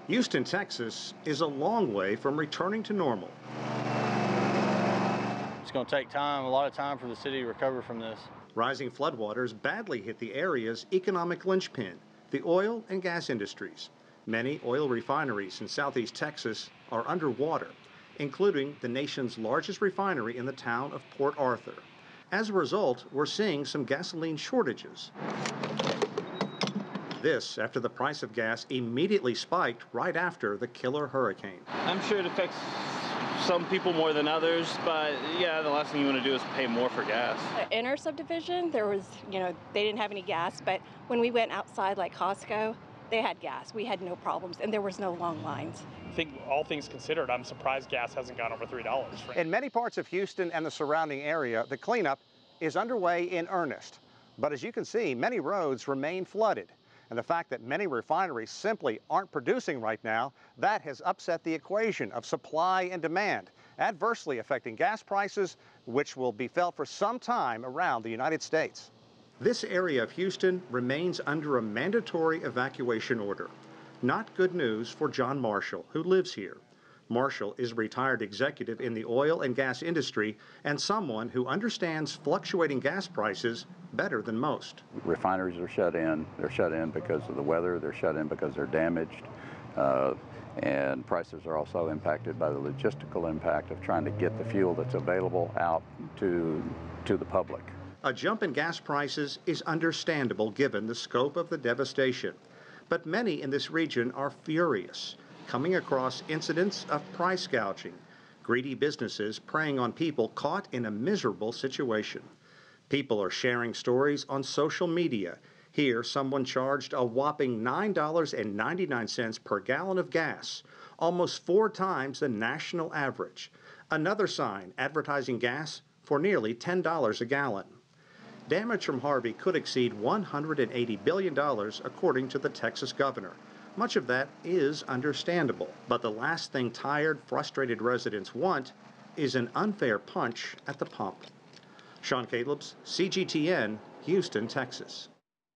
Houston, Texas is a long way from returning to normal. It's going to take time, a lot of time for the city to recover from this. Rising floodwaters badly hit the area's economic linchpin, the oil and gas industries. Many oil refineries in southeast Texas are underwater, including the nation's largest refinery in the town of Port Arthur. As a result, we're seeing some gasoline shortages. This after the price of gas immediately spiked right after the killer hurricane. I'm sure it affects some people more than others, but yeah, the last thing you want to do is pay more for gas. In our subdivision, there was, they didn't have any gas, but when we went outside like Costco, they had gas. We had no problems, and there was no long lines. I think all things considered, I'm surprised gas hasn't gone over $3. In many parts of Houston and the surrounding area, the cleanup is underway in earnest. But as you can see, many roads remain flooded. And the fact that many refineries simply aren't producing right now, that has upset the equation of supply and demand, adversely affecting gas prices, which will be felt for some time around the United States. This area of Houston remains under a mandatory evacuation order. Not good news for John Marshall, who lives here. Marshall is a retired executive in the oil and gas industry and someone who understands fluctuating gas prices better than most. Refineries are shut in. They're shut in because of the weather. They're shut in because they're damaged. And prices are also impacted by the logistical impact of trying to get the fuel that's available out to the public. A jump in gas prices is understandable given the scope of the devastation. But many in this region are furious, coming across incidents of price gouging, greedy businesses preying on people caught in a miserable situation. People are sharing stories on social media. Here, someone charged a whopping $9.99 per gallon of gas, almost 4 times the national average. Another sign advertising gas for nearly $10 a gallon. Damage from Harvey could exceed $180 billion, according to the Texas governor. Much of that is understandable, but the last thing tired, frustrated residents want is an unfair punch at the pump. Sean Callebs, CGTN, Houston, Texas.